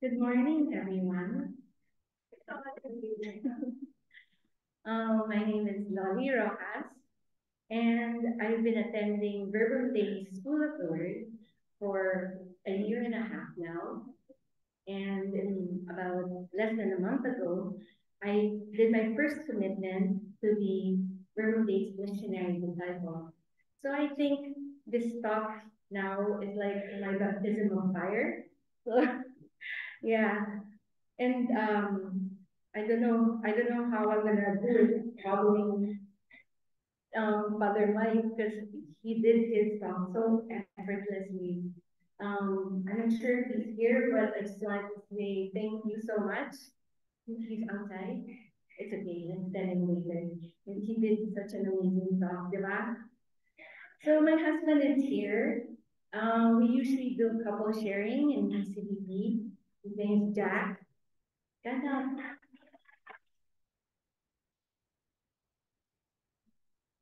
Good morning, everyone. My name is Lolly Rojas, and I've been attending Verbum Daily School of the Word for a year and a half now. And about less than a month ago, I did my first commitment to be Verbum Day's missionary disciple. So I think this talk now is like my baptism of fire. So yeah, and I don't know how I'm gonna do it following Father Mike because he did his talk so effortlessly. I'm not sure if he's here, but I just want to say thank you so much. He's outside. It's okay, let's tell him later. And he did such an amazing talk, diba? So my husband is here. We usually do couple sharing in BCBP. His name's Jack. Ganda.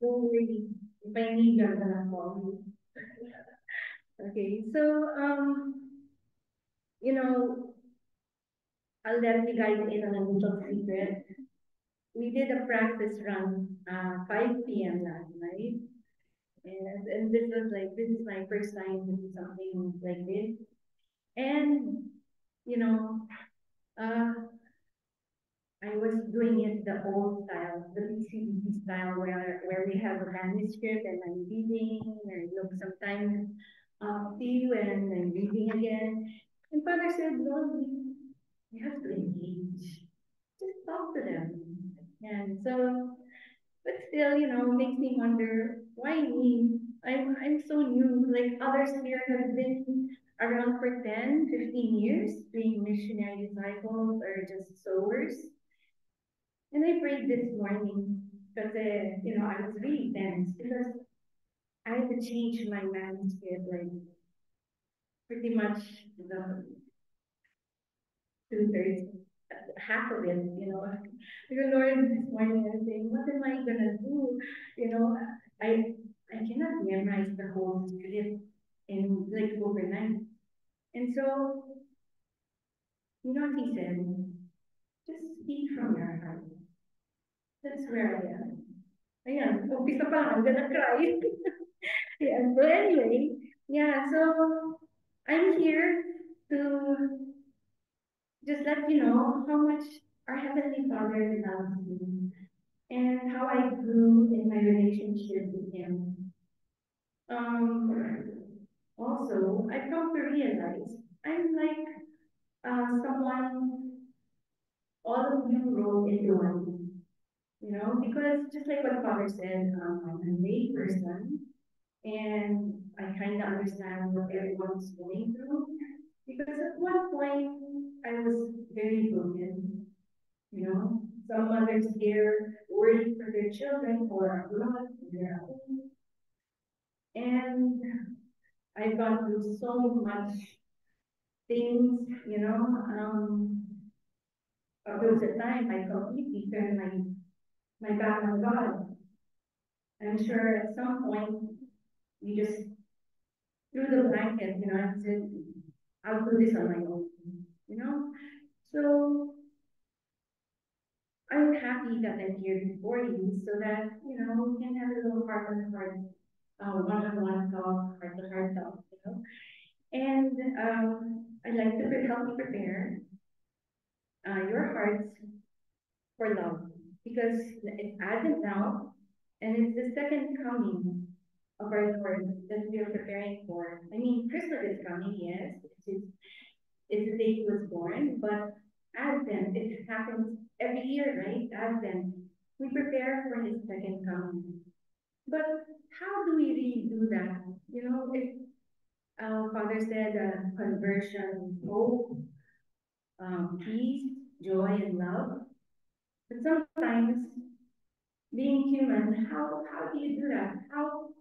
Don't worry. If I need you, I'm gonna call you. Okay, so you know, I'll let you guys in on a little secret. We did a practice run 5 p.m. last night. And this is my first time doing something like this. And you know, uh I was doing it the old style, the BCBP style where we have a manuscript and I'm reading and look sometimes to you and I'm reading again. And Father said, no, you have to engage. Just talk to them. And so, but still, makes me wonder, why me? I'm so new. Like others here have been around for 10, 15 years, being missionary disciples or just sowers. And I prayed this morning because, I was really tense because I had to change my manuscript, like pretty much the two-thirds, half of it. Because Lord, this morning I was saying, what am I gonna do? You know, I I cannot memorize the whole script in like overnight. And so, what he said, just speak from your heart. That's where I am. Ayan, umpisa pa lang, I'm gonna cry. Yeah, so anyway, yeah, so I'm here to just let you know how much our Heavenly Father loves me and how I grew in my relationship with Him. Also, I've come to realize I'm like someone all of you rolled into one, because just like what Father said, I'm a lay person and I kind of understand what everyone's going through. Because at one point, I was very broken, Some mothers here worried for their children who are abroad, they're at home. And I've gone through so much things, there was a time I completely turned my back on God. I'm sure at some point you just threw the blanket, and said, I'll do this on my own, you know? So I'm happy that I'm here before you so that, we can have a little heart on heart, one-on-one talk, heart to heart talk, And I'd like to help you prepare your hearts for love because it's Advent now and it's the second coming of our Lord that we are preparing for. I mean, Christmas is coming, yes, it's the day he was born, but Advent, it happens every year, right? Advent, we prepare for his second coming. But how do we really do that? If our Father said conversion, hope, peace, joy, and love. But sometimes, being human, how do you do that? How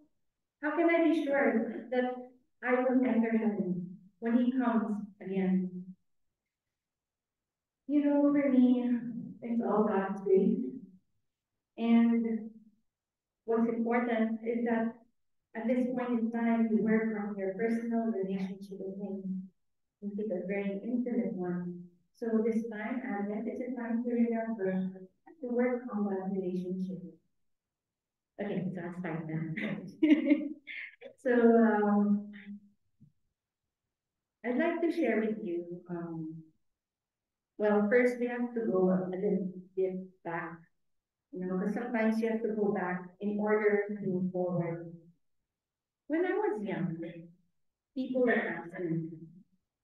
can I be sure that I will enter heaven when he comes again? For me, it's all God's grace. And what's important is that at this point in time, you work on your personal relationship with Him. make it a very intimate one. So this time, Advent, is a time to remember to work on that relationship. Okay, so I'll start now. So I'd like to share with you. Well, first we have to go a little bit back, because sometimes you have to go back in order to move forward. When I was young, people would ask me,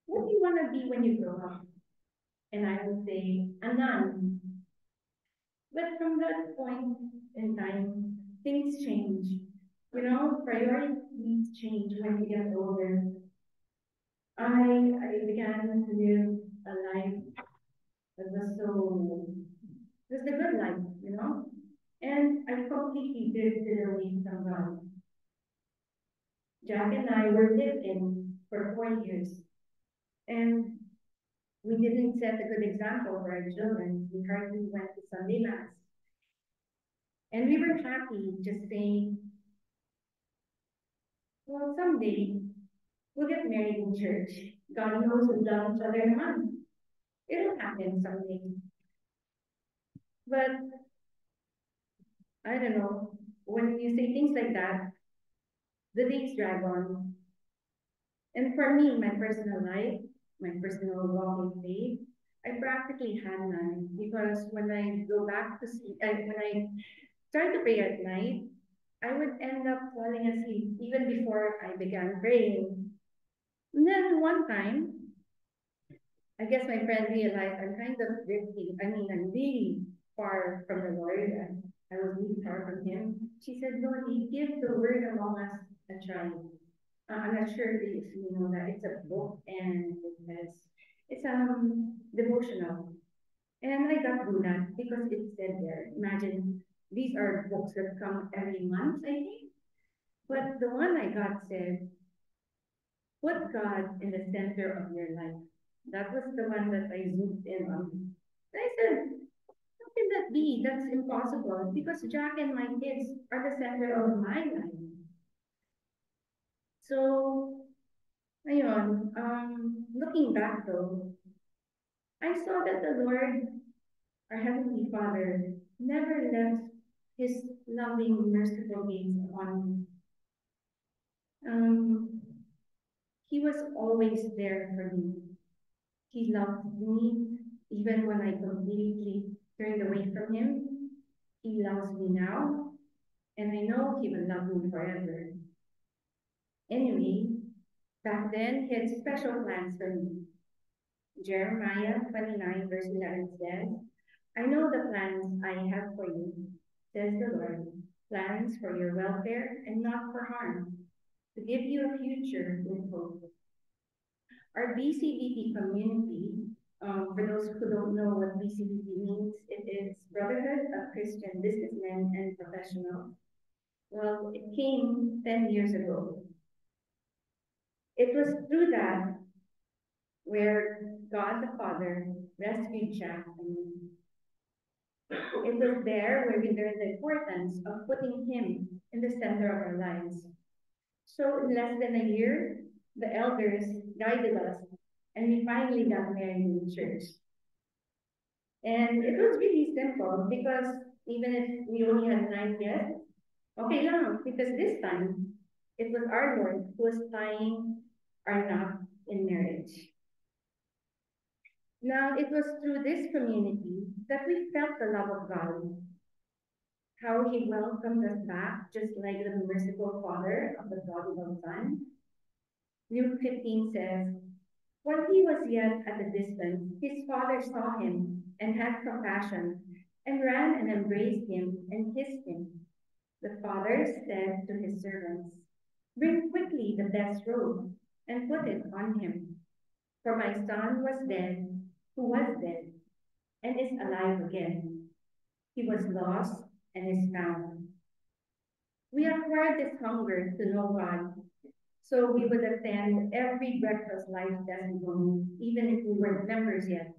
"What do you want to be when you grow up?" And I would say, "A nun." But from that point in time, things change. Priorities change when you get older. I began to live a life that was the good life. And I completely drifted away from God. Jack and I were living for 4 years, and we didn't set a good example for our children. We hardly went to Sunday Mass. And we were happy just saying, well, someday we'll get married in church. God knows we'll love each other in a month. It'll happen someday. But I don't know, when you say things like that, the days drag on. And for me, my personal life, my personal walk in faith, I practically had none because when I go back to sleep, when I start to pray at night, I would end up falling asleep even before I began praying. And then one time, I guess my friend realized I'm kind of drifting. I mean, I'm really far from the Lord. And I was really far from Him. She said, "Lori, give the Word Among Us a try." I'm not sure if you know that it's a book and it's devotional. And I got through that because it said there. Imagine these are books that come every month, I think. But the one I got said, "Put God in the center of your life." That was the one that I zoomed in on. And I said, how can that be? That's impossible because Jack and my kids are the center of my life. So, ayun, looking back though, I saw that the Lord, our Heavenly Father, never left His loving, merciful gaze upon me. Um, he was always there for me. He loved me even when I completely turned away from Him. He loves me now, and I know He will love me forever. Anyway, back then He had special plans for me. Jeremiah 29, verse 11 says, "I know the plans I have for you, says the Lord, plans for your welfare and not for harm, to give you a future with hope." Our BCBP community, for those who don't know what BCBP means, it is Brotherhood of Christian Businessmen and Professionals. Well, it came 10 years ago. It was through that where God the Father rescued Jack and me. It was there where we learned the importance of putting Him in the center of our lives. So in less than a year, the elders guided us, and we finally got married in church. And it was really simple because even if we only had 9 guests, okay lang, because this time it was our Lord who was tying our knot in marriage. Now, it was through this community that we felt the love of God, how He welcomed us back, just like the merciful Father of the prodigal Son. Luke 15 says, "While he was yet at a distance, his father saw him and had compassion, and ran and embraced him and kissed him. The father said to his servants, 'Bring quickly the best robe and put it on him, for my son was dead, who was dead, and is alive again. He was lost and is found.'" We acquired this hunger to know God, so we would attend every breakfast life testimony, even if we weren't members yet.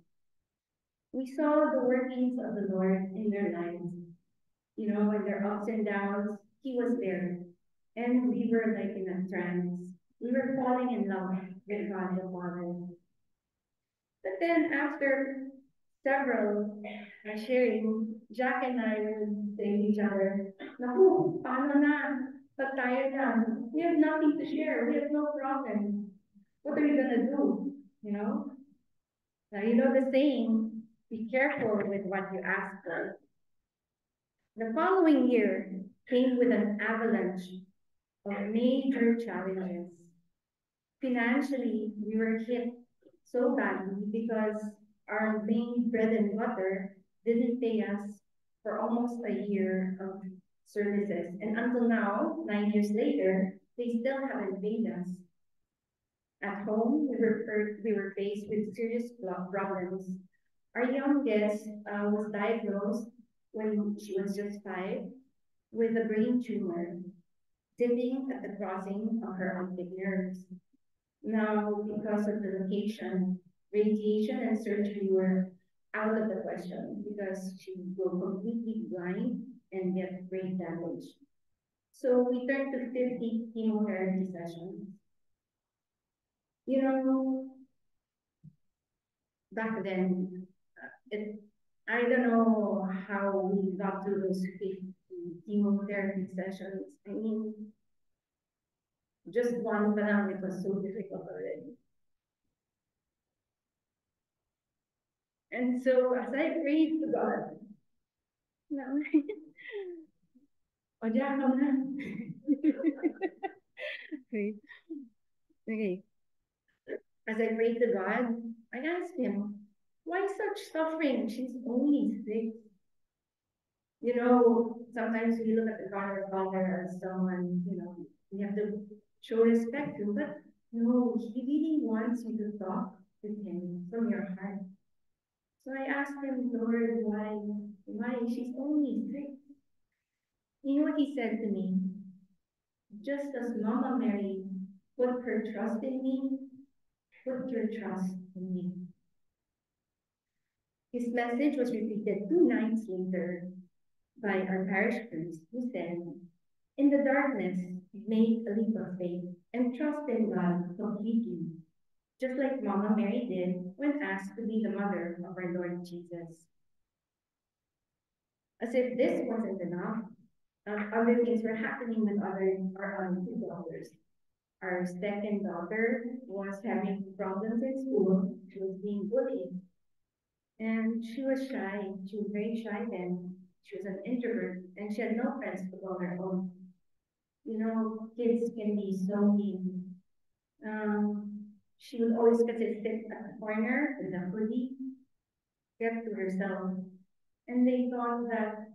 We saw the workings of the Lord in their lives. In their ups and downs, He was there. And we were like in a trance. We were falling in love with God the Father. then after several sharing, Jack and I would say to each other, naku, paano na? Pag tayo na, we have nothing to share. We have no problem. What are we gonna do? You know? Now, you know the saying, be careful with what you ask for. The following year came with an avalanche of major challenges. Financially, we were hit so badly because our main bread and butter didn't pay us for almost a year of services. And until now, 9 years later, they still haven't paid us. At home, we were faced with serious problems. Our youngest was diagnosed when she was just 5 with a brain tumor, sitting at the crossing of her optic nerves. Now, because of the location, radiation and surgery were out of the question because she will completely blind and get brain damage. So we turned to 50 chemotherapy sessions. You know, back then, it, I don't know how we got to those 50 chemotherapy sessions. I mean, just one pa lang, it was so difficult already. And so as I prayed to God, no. O diyan ka na. Okay. Okay. As I prayed to God, I asked him, why such suffering? She's only 6. You know, sometimes we look at the father as someone, you know, we have to show respect to, but no, he really wants you to talk with him from your heart. So I asked him, Lord, why? She's only 6. You know what he said to me? Just as Mama Mary put her trust in me, put your trust in me. His message was repeated 2 nights later by our parish priest, who said, in the darkness, make a leap of faith and trust in God completely, just like Mama Mary did when asked to be the mother of our Lord Jesus. As if this wasn't enough, other things were happening with our 2 daughters. Our second daughter was having problems in school. She was being bullied. And she was shy. She was very shy then. She was an introvert and she had no friends to call her own. You know, kids can be so mean. She would always get to sit at the corner with a hoodie, kept to herself. And they thought that,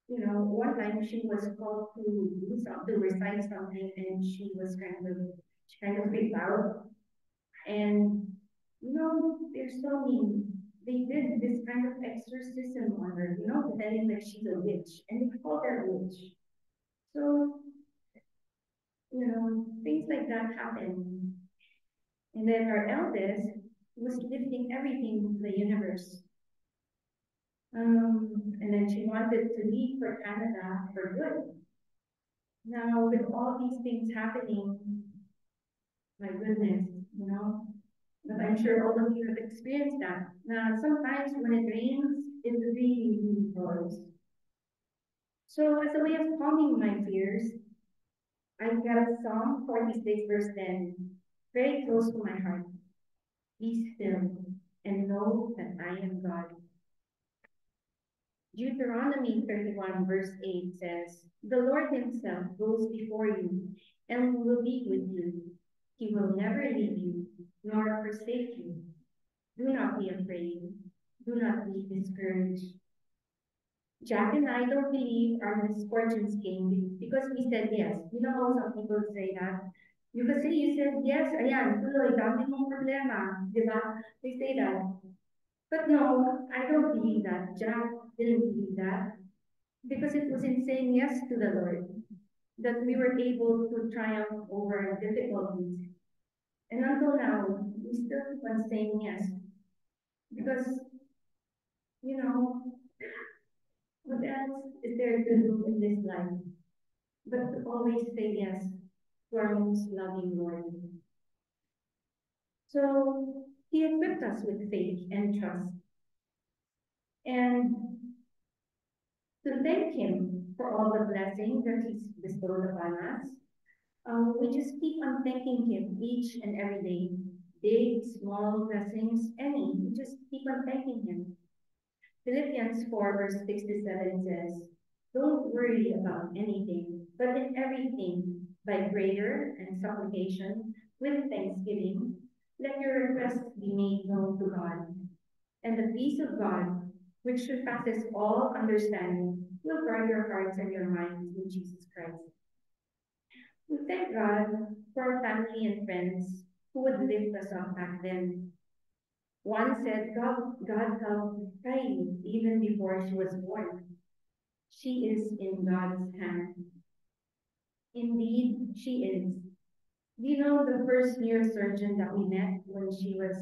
you know, one time she was called to do something, to recite something, and she kind of freaked out. And, you know, they're so mean. They did this kind of exorcism on her, you know, pretending like she's a witch, and they called her a witch. So, you know, things like that happen. And then our eldest was lifting everything to the universe. And then she wanted to leave for Canada for good. Now, with all these things happening, my goodness, you know, but I'm sure all of you have experienced that. Now, sometimes when it rains, it really, really pours. So, as a way of calming my fears, I got Psalm 46, verse 10, very close to my heart. Be still and know that I am God. Deuteronomy 31, verse 8 says, the Lord himself goes before you and will be with you. He will never leave you nor forsake you. Do not be afraid. Do not be discouraged. Jack and I don't believe our misfortunes came because we said yes. You know how some people say that? You could say you said yes, ayan, tuloy, dami mong problema, di ba? They say that. But no, I don't believe that. Jack didn't believe that. Because it was in saying yes to the Lord that we were able to triumph over difficulties. And until now, we still keep on saying yes. Because, you know, what else is there to do in this life but to always say yes to our most loving Lord? So, He equipped us with faith and trust. And to thank Him for all the blessings that He's bestowed upon us, we just keep on thanking Him each and every day. Big, small blessings, any. We just keep on thanking Him. Philippians 4, verse 6 to 7 says, "Don't worry about anything, but in everything, by prayer and supplication, with thanksgiving, let your requests be made known to God. And the peace of God, which surpasses all understanding, will guard your hearts and your minds in Jesus Christ." We thank God for our family and friends who would lift us up back then. One said, God helped Kylie even before she was born. She is in God's hand. Indeed, she is. You know, the first neurosurgeon that we met when she was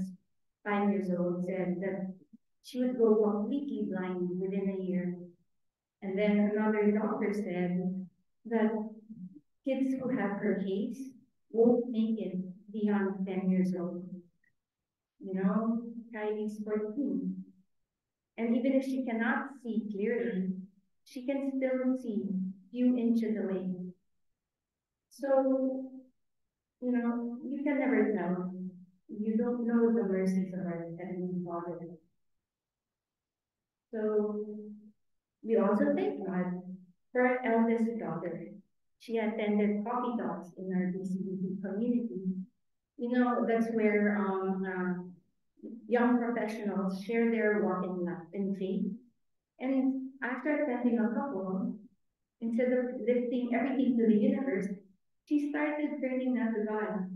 5 years old said that she would go completely blind within a year. And then another doctor said that kids who have her case won't make it beyond 10 years old. You know, Kylie's 14. And even if she cannot see clearly, she can still see few inches away. So, you know, you can never tell. You don't know the mercies of our Heavenly Father. So, we also thank God for our eldest daughter. She attended coffee talks in our BCBP community. You know, that's where young professionals share their walk in faith. And after attending a couple, instead of lifting everything to the universe, she started turning that to God.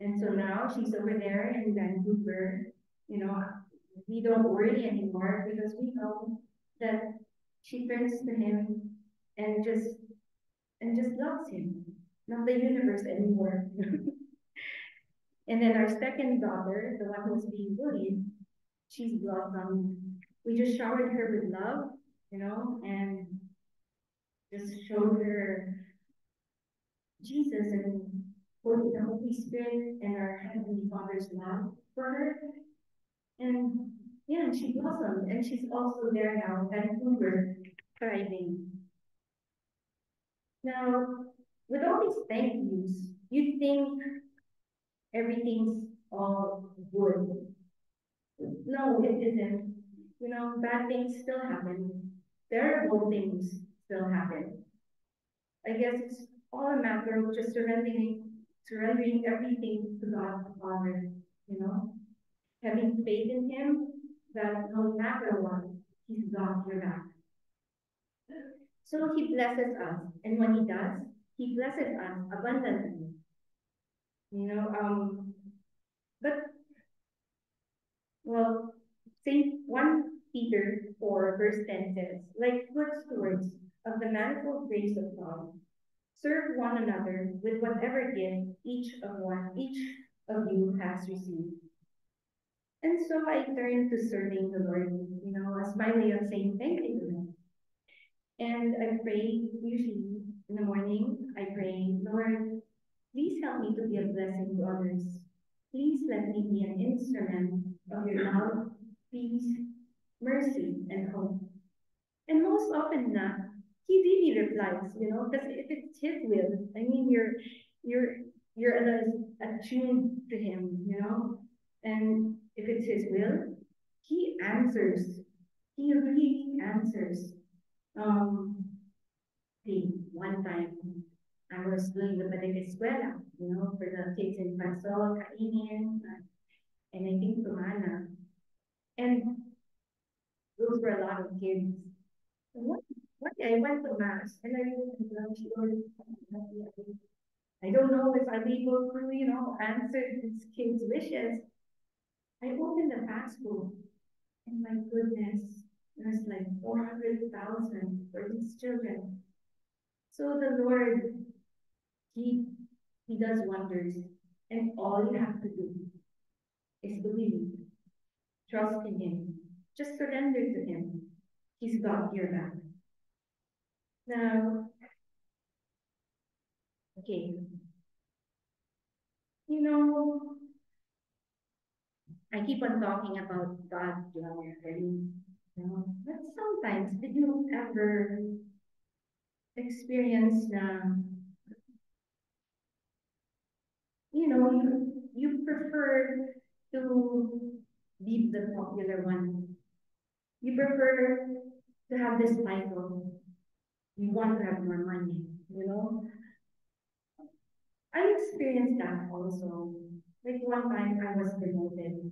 And so now she's over there in Vancouver. You know, we don't worry anymore because we know that she turns to Him and just loves Him, not the universe anymore. And then our second daughter, the one who's being bullied, she's blossomed. We just showered her with love, you know, and just showed her Jesus and the Holy Spirit and our Heavenly Father's love for her. And yeah, she blossomed, and she's also there now, Vancouver, thriving. Now, with all these thank yous, you think everything's all good. No, it isn't. You know, bad things still happen. Terrible things still happen. I guess it's all a matter of just surrendering everything to God the Father, you know, having faith in Him that no matter what, He's got your back. So He blesses us, and when He does, He blesses us abundantly. You know, but well, Saint 1 Peter 4 verse 10 says, like good stewards of the manifold grace of God, serve one another with whatever gift each of you has received. And so I turn to serving the Lord, you know, as my way of saying thank you to Him. And I pray usually in the morning, I pray, Lord, please help me to be a blessing to others. Please let me be an instrument of your love, peace, mercy, and hope. And most often not, He really replies, you know, because if it's His will, I mean, you're attuned to Him, you know, and if it's His will, He answers. He really answers. See, one time I was doing the Escuela, you know, for the kids in Pansol, Kainin, and I think Tumana. And those were a lot of kids. One day I went to Mass and I was Lord, I don't know if I'm able to, you know, answer these kids' wishes. I opened the passbook and my goodness, there's like 400,000 for these children. So the Lord, He does wonders. And all you have to do is believe, trust in Him, just surrender to Him. He's got your back. Now, okay, you know, I keep on talking about God's love, and but sometimes did you ever experience na you prefer to be the popular one. You prefer to have this title. You want to have more money, you know? I experienced that also. Like one time I was demoted.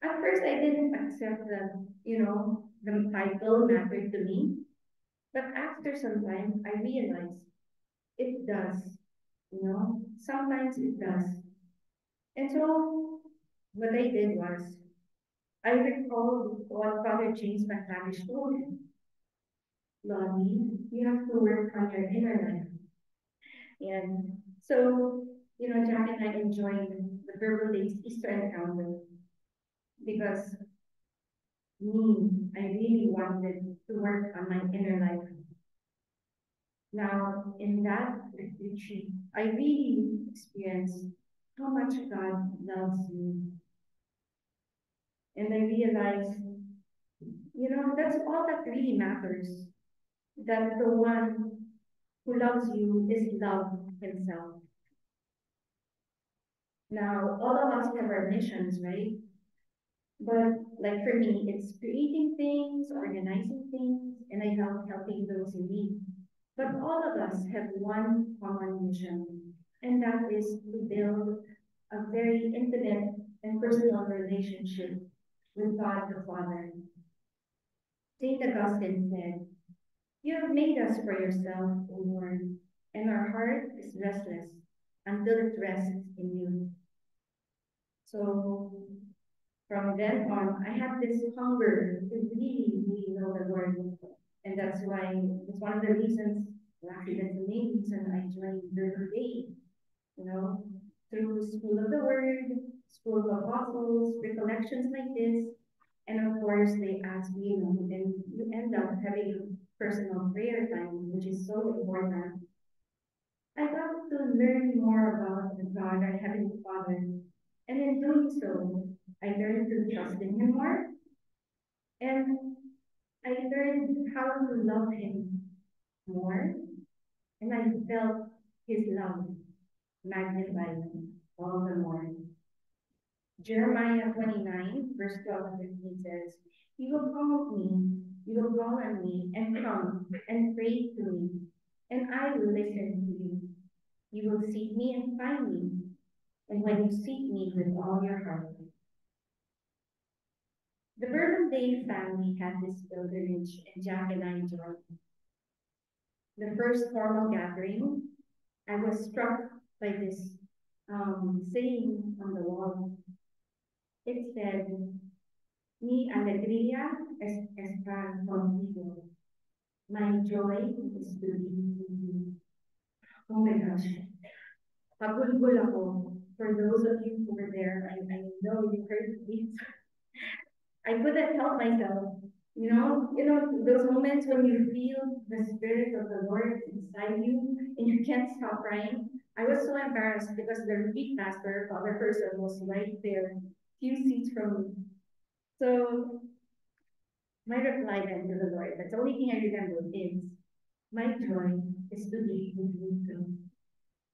At first I didn't accept the title mattered to me. But after some time I realized it does. Sometimes it does. And so what I did was I recalled what Father James McTavish told him. Lonnie, you have to work on your inner life. And so, Jack and I enjoyed the Verbal Days Easter encounter because I really wanted to work on my inner life. Now, in that retreat, I really experienced how much God loves me. And I realized, that's all that really matters. That the one who loves you is love himself. Now, all of us have our missions, right? But like for me, it's creating things, organizing things, and I help helping those in need. But all of us have one common mission, and that is to build a very intimate and personal relationship with God the Father. St. Augustine said, "You have made us for yourself, O Lord, and our heart is restless until it rests in you." So from then on, I have this hunger to really, really know the Lord. And that's one of the reasons, well, actually, that's the main reason I joined the Day, through School of the Word, School of Apostles, recollections like this. And of course, they ask me, and you end up having personal prayer time, which is so important. I got to learn more about God, our Heavenly Father. And in doing so, I learned to trust in Him more. And I learned how to love Him more. And I felt His love magnified all the more. Jeremiah 29, verse 12 and 15 says, "You will call me, you will call on me, and come and pray to me, and I will listen to you. You will seek me and find me, and when you seek me with all your heart." The Bourbon Day family had this pilgrimage, and Jack and I joined. The first formal gathering, I was struck by this saying on the wall. It said, "Mi alegría es estar contigo. My joy is to be with you." Oh my gosh. Pagulgul ako. For those of you who were there, I know you heard this. I couldn't help myself. Those moments when you feel the spirit of the Lord inside you and you can't stop crying. I was so embarrassed because the retreat pastor, Father Person, was right there, few seats from me. So my reply then to the Lord, that's the only thing I remember is, "My joy is to be with you too."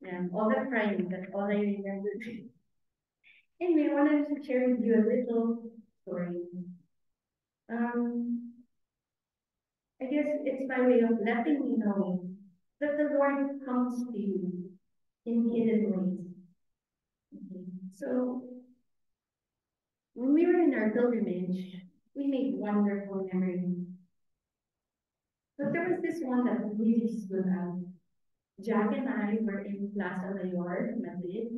And all that crying, that's all I remember. Anyway, I wanted to share with you a little story. Um, I guess it's my way of letting you know that the Lord comes to you in hidden ways. Okay. So when we were in our pilgrimage, we made wonderful memories. But there was this one that really stood out. Jack and I were in Plaza Mayor, Madrid,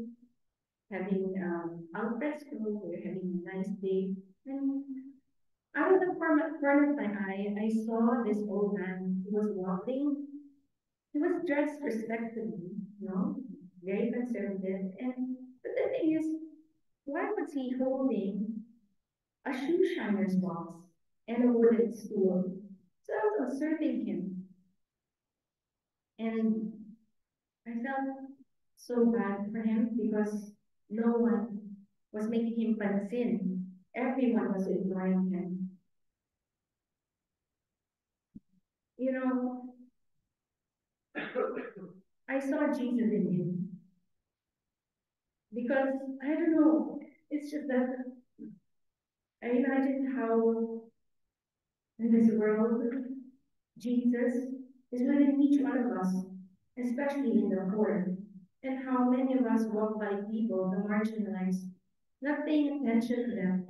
having al fresco, we were having a nice day. And out of the corner of my eye, I saw this old man who was walking. He was dressed respectably, very conservative. But the thing is, why was he holding a shoe shiner's box and a wooden stool? So I was observing him, and I felt so bad for him because no one was making him pansin. everyone was ignoring him. You know, I saw Jesus in him because I don't know. It's just that I imagine how in this world Jesus is within each one of us, especially in the poor, and how many of us walk by people, the marginalized, not paying attention to them,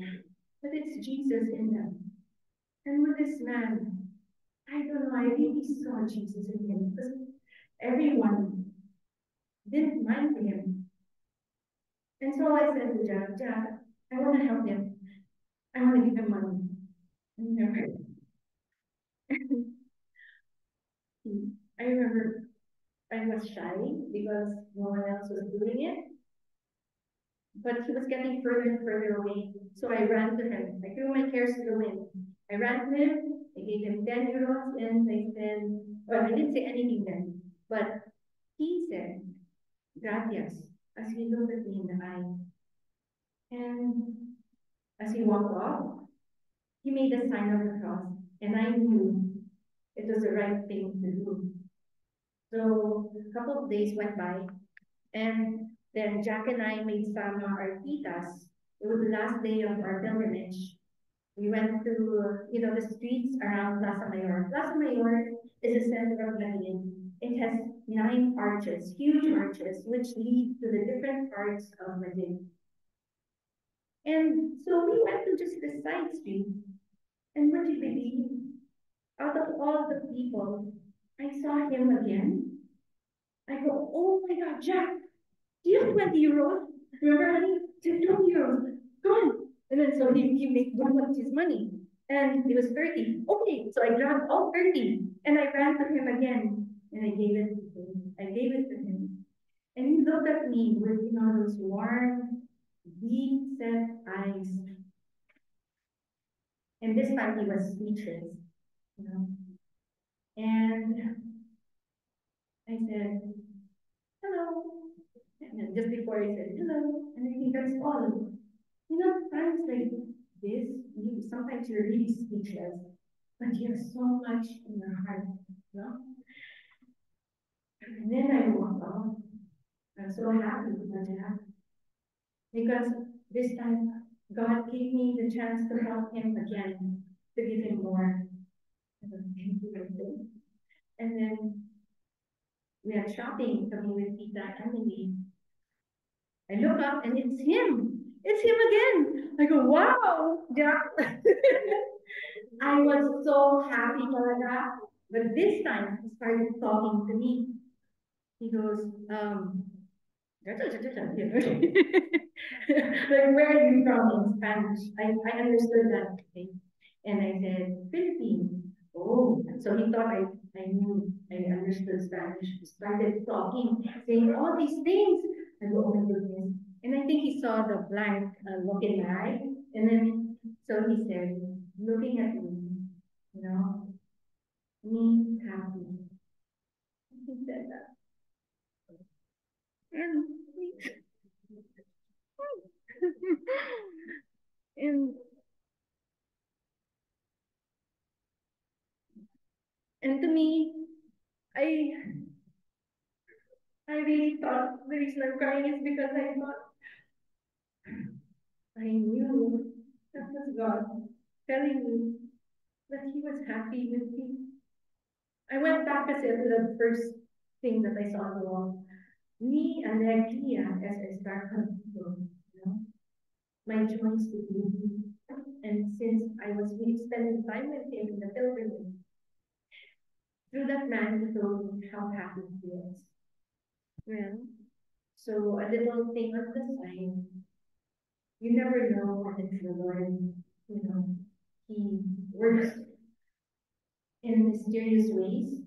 but it's Jesus in them. And with this man, I don't know, I really saw Jesus in him because everyone didn't mind him. And so I said to Jack, I want to help him. I want to give him money. And never. I remember I was shy because no one else was doing it, but he was getting further and further away. So I ran to him. I threw my cares to the wind. I ran to him. I gave him 10 euros and I said, well, I didn't say anything then, but he said, gracias, as he looked at me in the eye. And as he walked off, he made the sign of the cross, and I knew it was the right thing to do. So a couple of days went by, and then Jack and I made some artitas. It was the last day of our pilgrimage. We went to, the streets around Plaza Mayor. Plaza Mayor is the center of Manila. It has 9 arches, huge arches, which lead to the different parts of Madrid. And so we went to just the side street. And what do you believe? Out of all the people, I saw him again. I go, oh my God, Jack, do you have 20 euros? Remember, honey? 20 euros. Come on. And then so he made one of his money. And it was 30. Okay, so I grabbed all 30 and I ran to him again. And I gave it to him. I gave it to him. And he looked at me with, those warm, deep set eyes. And this time he was speechless, And I said, hello. And then just before I said hello, and I think that's all. Times like this, sometimes you're really speechless, but you have so much in your heart, And then I walked off. I'm so happy that it happened. Because this time, God gave me the chance to help him again, to give him more. And then we had shopping coming with Tita Emily. I look up and it's him. It's him again. I go, wow, yeah. I was so happy for that. But this time he started talking to me. He goes, like, where are you from in Spanish? I understood that. Okay. And I said, Philippines. Oh, so he thought I knew, I understood Spanish. He started talking, saying all these things. I go, oh my goodness. And I think he saw the blank look in my eye. And then, so he said, looking at me, me happy. He said that. And and and to me, I I really thought the reason I'm crying is because I thought I knew that was God telling me that He was happy with me. I went back as to the first thing that I saw on the wall. Me and Alegria as I start people, my choice to be. And since I was really spending time with him in the pilgrimage, through that man he told me how happy he was. Well, so a little thing on the side, you never know what it's the Lord, He works in mysterious ways.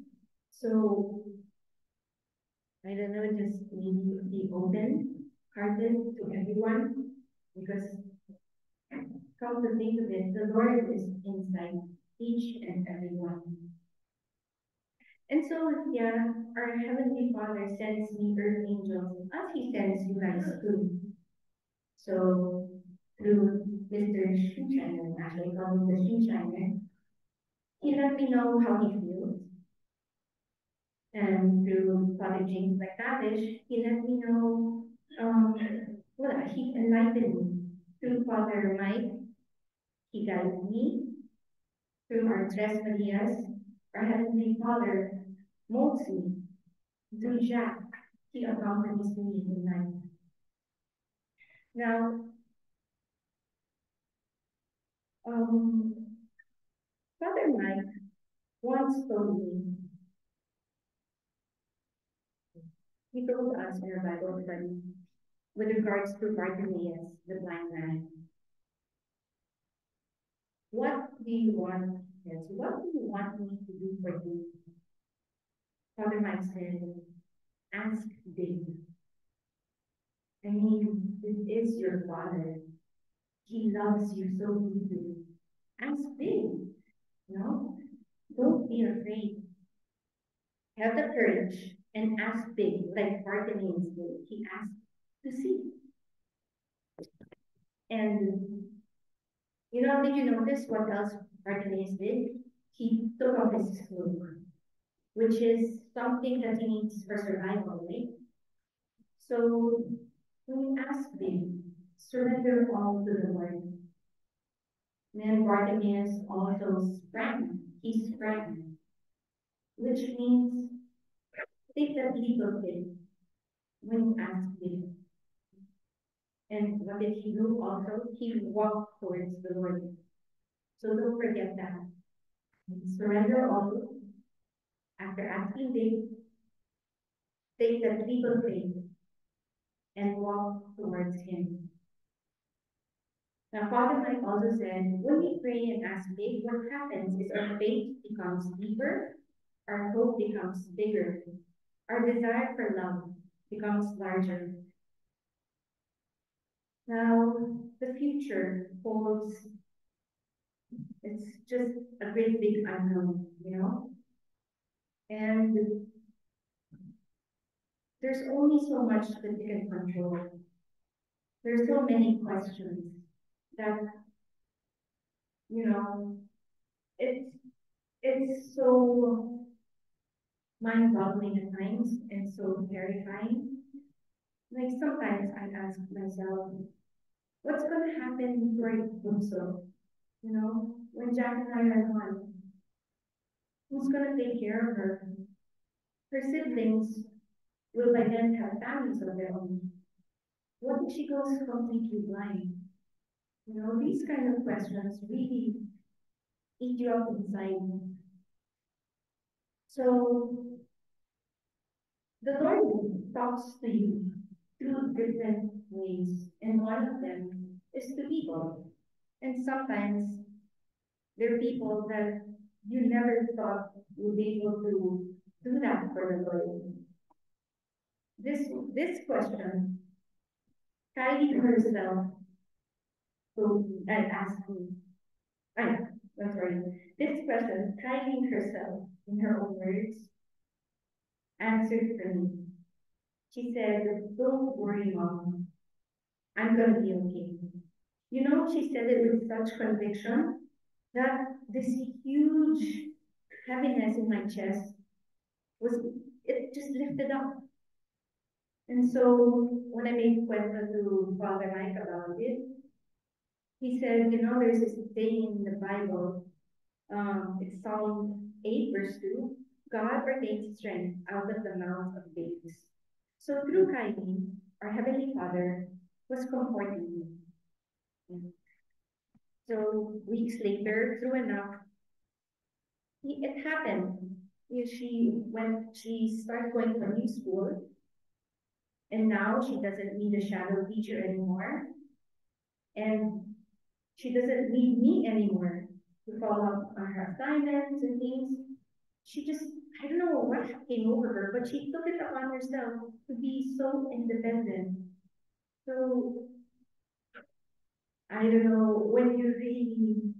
So I don't know, just maybe be open, hearted to everyone, because come to think of it, the Lord is inside each and every one. And so, yeah, our Heavenly Father sends me earth angels as He sends you guys too. So, through Mr. Shoeshiner, actually call him the Shoeshiner, he let me know how he feels. And through Father James McTavish, he let me know, well, he enlightened me. Through Father Mike, he guided me. Through our Tres Marias, our Heavenly Father molds me. Through Jack, he accompanies me in life. Now, Father Mike once told me, he told us in our Bible study, with regards to Bartimaeus, the blind man, what do you want? Yes, what do you want me to do for you? Father Mike said, ask Dave. I mean, this is your father. He loves you so deeply. Ask Dave. No, don't be afraid. Have the courage and ask big, like Bartimaeus did. He asked to see. And did you notice what else Bartimaeus did? He took off his cloak, which is something that he needs for survival, right? So when you ask big, surrender all to the Lord. Then Bartimaeus also sprang. He sprang, which means take that leap of faith when you ask him. And what did he do also? He walked towards the Lord. So don't forget that. Surrender all. After asking him, take that leap of faith and walk towards him. Now, Father Mike also said, when we pray and ask big, what happens is our faith becomes deeper, our hope becomes bigger, our desire for love becomes larger. Now, the future holds, it's just a great big unknown, And there's only so much that we can control. There's so many questions that, it's it's so mind-boggling at times and so terrifying. Like sometimes I ask myself, what's gonna happen to our Bunso? When Jack and I are gone, who's gonna take care of her? Her siblings will by then have families of their own. What if she goes completely blind? These kind of questions really eat you up inside. So the Lord talks to you through different ways, and one of them is to people. And sometimes there are people that you never thought would be able to do that for the Lord. This question, Kylie herself and asked me, I'm sorry, this question, Kylie herself, in her own words, answered for me. She said, don't worry, Mom. I'm going to be okay. She said it with such conviction that this huge heaviness in my chest it just lifted up. And so when I made cuenta to Father Mike about it, he said, there's this saying in the Bible, it's Psalm 8, verse 2, God ordains strength out of the mouth of babes. So through Kylie, our Heavenly Father was comforting me. So weeks later, true enough, it happened. She started going to a new school, and now she doesn't need a shadow teacher anymore, and she doesn't need me anymore to follow up on her assignments and things. She just, I don't know what came over her, but she took it upon herself to be so independent. So, I don't know, when you really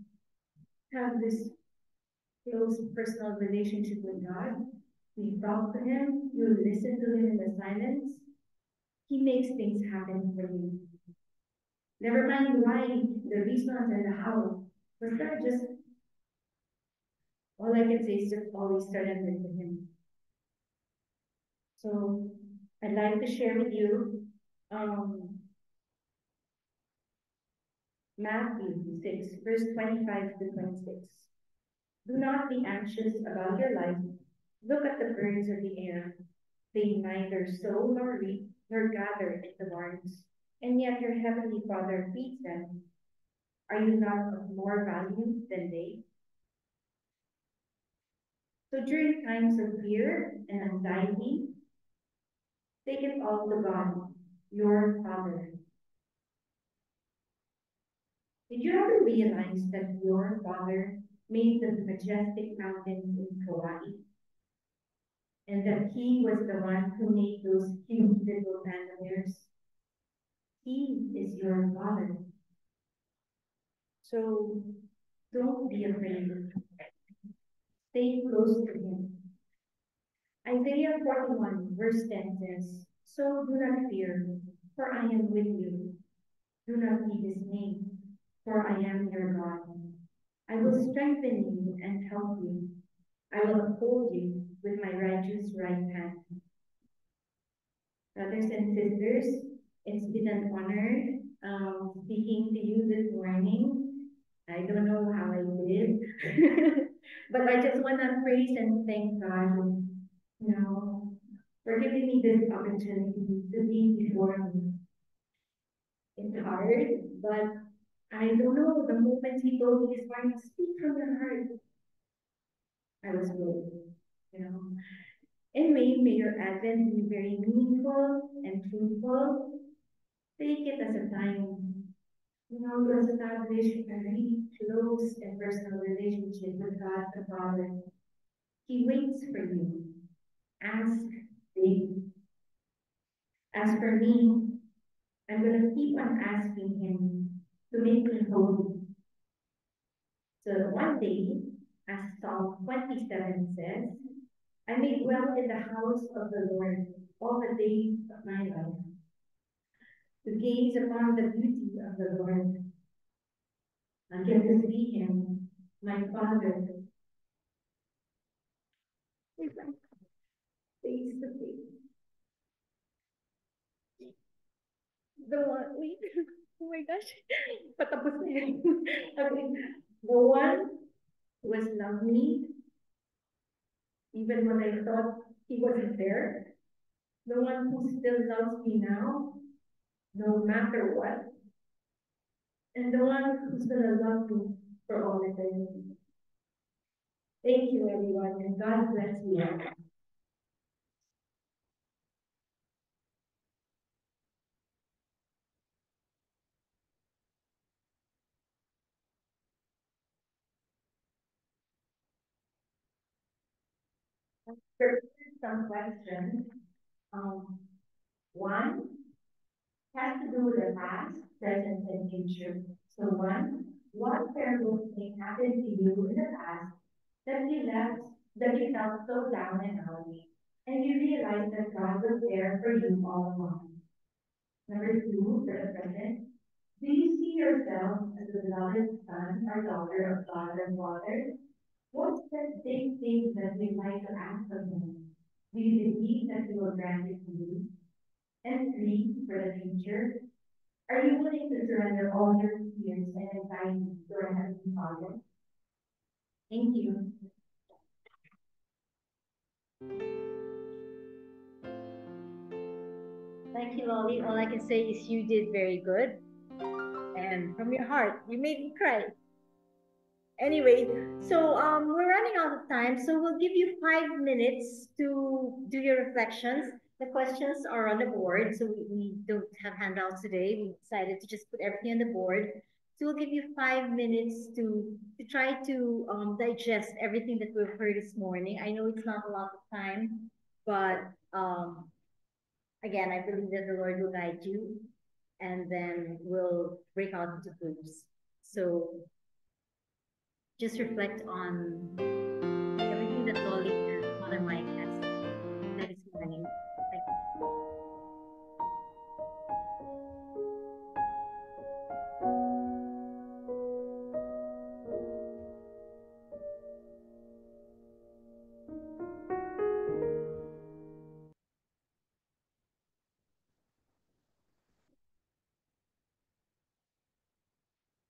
have this close personal relationship with God, you talk to Him, you listen to Him in the silence, He makes things happen for you. Never mind why, the reasons and the how. But that just, all I can say is just always surrender to Him. So I'd like to share with you Matthew 6, verse 25 to 26. Do not be anxious about your life. Look at the birds of the air. They neither sow nor reap nor gather into barns, and yet your heavenly Father feeds them. Are you not of more value than they? So during times of fear and anxiety, take it all to God, your Father. Did you ever realize that your Father made the majestic mountains in Kauai? And that He was the one who made those cute little panda bears? He is your Father. So don't be afraid. Stay close to Him. Isaiah 41, verse 10 says, so do not fear, for I am with you. Do not be dismayed, for I am your God. I will strengthen you and help you. I will uphold you with my righteous right hand. Brothers and sisters, it's been an honor speaking to you this morning. I don't know how I did, but I just want to praise and thank God, for giving me this opportunity to be before Him. It's hard, but I don't know, the moment He told me this morning, speak from your heart, I was good. Anyway, may your Advent be very meaningful and fruitful. Take it as a time, to establish a really close and personal relationship with God the Father. He waits for you. Ask daily. As for me, I'm going to keep on asking Him to make me holy. So one day, as Psalm 27 says, I may dwell in the house of the Lord all the days of my life, to gaze upon the beauty of the Lord, and get to see Him, my Father, face to face. The one, wait, oh my gosh, patapos na yan. Okay. The one who has loved me, even when I thought He wasn't there. The one who still loves me now, no matter what. And the one who's going to love me for all eternity. Thank you, everyone, and God bless you all. First, some questions. One has to do with the past, present, and future. So one, what terrible thing happened to you in the past that you felt so down and out, and you realized that God was there for you all along? Number two, for the present, do you see yourself as a beloved son or daughter of God and Father? What's that big thing that you'd like to ask of Him? Do you believe that He will grant it to you? And three, for the future, are you willing to surrender all your fears and anxieties to our Heavenly Father? Thank you. Thank you, Lolly. All I can say is you did very good. And from your heart, you made me cry. Anyway, so we're running out of time, so we'll give you 5 minutes to do your reflections. The questions are on the board, so we don't have handouts today. We decided to just put everything on the board. So we'll give you 5 minutes to try to digest everything that we've heard this morning. I know it's not a lot of time, but again, I believe that the Lord will guide you, and then we'll break out into groups. So just reflect on everything that Lolly and Mother Mike